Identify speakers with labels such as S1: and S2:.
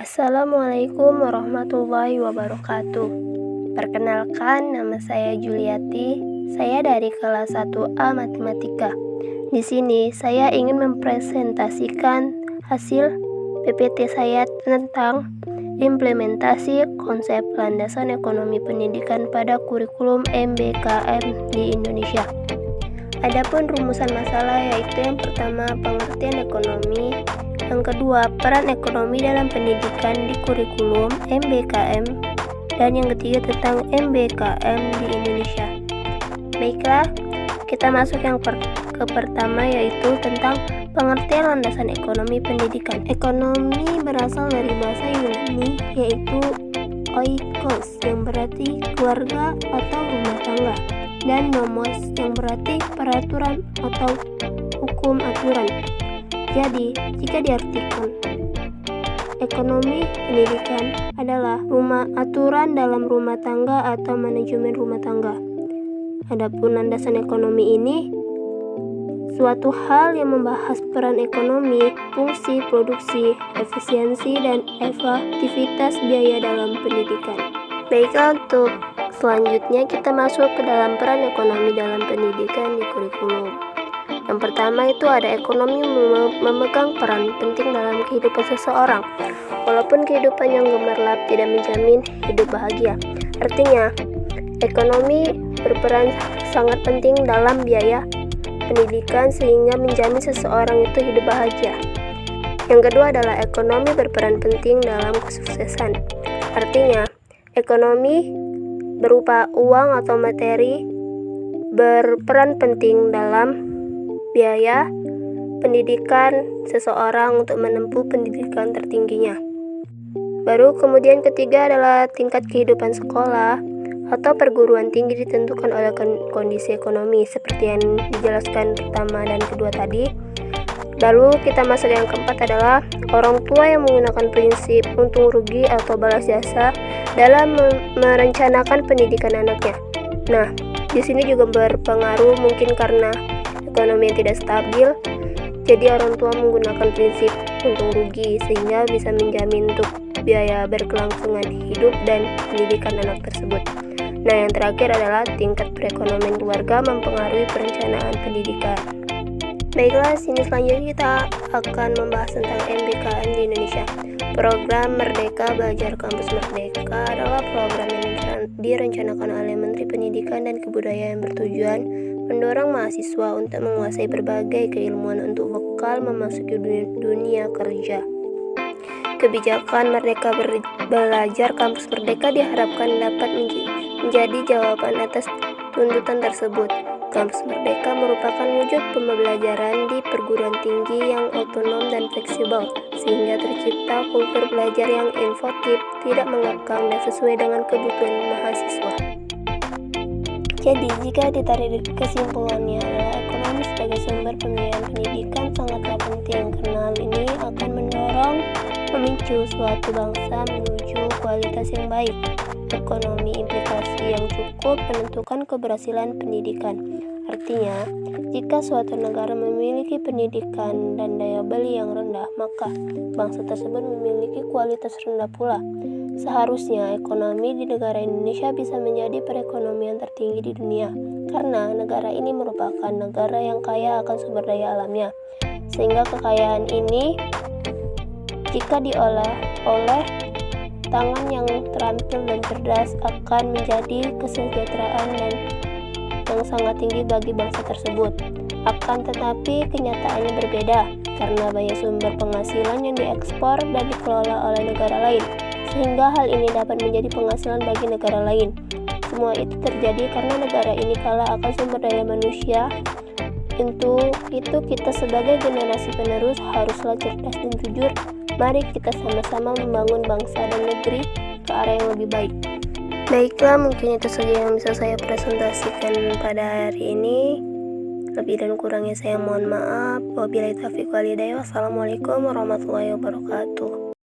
S1: Assalamualaikum warahmatullahi wabarakatuh. Perkenalkan, nama saya Juliati. Saya dari kelas 1A Matematika. Di sini saya ingin mempresentasikan hasil PPT saya tentang implementasi konsep landasan ekonomi pendidikan pada kurikulum MBKM di Indonesia. Adapun rumusan masalah yaitu yang pertama, pengertian ekonomi. Yang kedua, peran ekonomi dalam pendidikan di kurikulum MBKM, dan yang ketiga tentang MBKM di Indonesia. Baiklah, kita masuk yang pertama yaitu tentang pengertian landasan ekonomi pendidikan. Ekonomi berasal dari bahasa Yunani yaitu oikos yang berarti keluarga atau rumah tangga, dan nomos yang berarti peraturan atau hukum aturan. Jadi, jika diartikan, ekonomi pendidikan adalah aturan dalam rumah tangga atau manajemen rumah tangga. Adapun landasan ekonomi ini suatu hal yang membahas peran ekonomi, fungsi produksi, efisiensi, dan efektivitas biaya dalam pendidikan. Baiklah, untuk selanjutnya kita masuk ke dalam peran ekonomi dalam pendidikan di kurikulum. Yang pertama itu ada ekonomi memegang peran penting dalam kehidupan seseorang. Walaupun kehidupan yang gemerlap tidak menjamin hidup bahagia. Artinya, ekonomi berperan sangat penting dalam biaya pendidikan sehingga menjamin seseorang itu hidup bahagia. Yang kedua adalah ekonomi berperan penting dalam kesuksesan. Artinya, ekonomi berupa uang atau materi berperan penting dalam biaya pendidikan seseorang untuk menempuh pendidikan tertingginya. Baru kemudian ketiga adalah tingkat kehidupan sekolah atau perguruan tinggi ditentukan oleh kondisi ekonomi seperti yang dijelaskan pertama dan kedua tadi. Lalu kita masuk yang keempat adalah orang tua yang menggunakan prinsip untung rugi atau balas jasa dalam merencanakan pendidikan anaknya. Nah, di sini juga berpengaruh mungkin karena ekonomi yang tidak stabil, jadi orang tua menggunakan prinsip untung rugi sehingga bisa menjamin untuk biaya berkelangsungan hidup dan pendidikan anak tersebut. Nah, yang terakhir adalah tingkat perekonomian keluarga mempengaruhi perencanaan pendidikan. Baiklah, sini selanjutnya kita akan membahas tentang MBKM di Indonesia. Program Merdeka Belajar Kampus Merdeka adalah program yang direncanakan oleh Menteri Pendidikan dan Kebudayaan yang bertujuan mendorong mahasiswa untuk menguasai berbagai keilmuan untuk bekal memasuki dunia kerja. Kebijakan Merdeka Belajar Kampus Merdeka diharapkan dapat menjadi jawaban atas tuntutan tersebut. Kampus Merdeka merupakan wujud pembelajaran di perguruan tinggi yang otonom dan fleksibel, sehingga tercipta kultur belajar yang inovatif, tidak mengekang dan sesuai dengan kebutuhan mahasiswa. Jadi, jika ditarik kesimpulannya adalah ekonomi sebagai sumber pembiayaan pendidikan sangatlah penting, karena hal ini akan memicu suatu bangsa menuju kualitas yang baik. Ekonomi implikasi yang cukup menentukan keberhasilan pendidikan. Artinya, jika suatu negara memiliki pendidikan dan daya beli yang rendah, maka bangsa tersebut memiliki kualitas rendah pula. Seharusnya ekonomi di negara Indonesia bisa menjadi perekonomian tertinggi di dunia, karena negara ini merupakan negara yang kaya akan sumber daya alamnya, sehingga kekayaan ini jika diolah oleh tangan yang terampil dan cerdas akan menjadi kesejahteraan dan yang sangat tinggi bagi bangsa tersebut. Akan tetapi kenyataannya berbeda, karena banyak sumber penghasilan yang diekspor dan dikelola oleh negara lain, sehingga hal ini dapat menjadi penghasilan bagi negara lain. Semua itu terjadi karena negara ini kalah akan sumber daya manusia. Untuk itu kita sebagai generasi penerus haruslah cerdas dan jujur. Mari kita sama-sama membangun bangsa dan negeri ke arah yang lebih baik. Baiklah, mungkin itu saja yang bisa saya presentasikan pada hari ini. Lebih dan kurangnya saya mohon maaf. Wabillahi taufiq wal hidayah. Wassalamualaikum warahmatullahi wabarakatuh.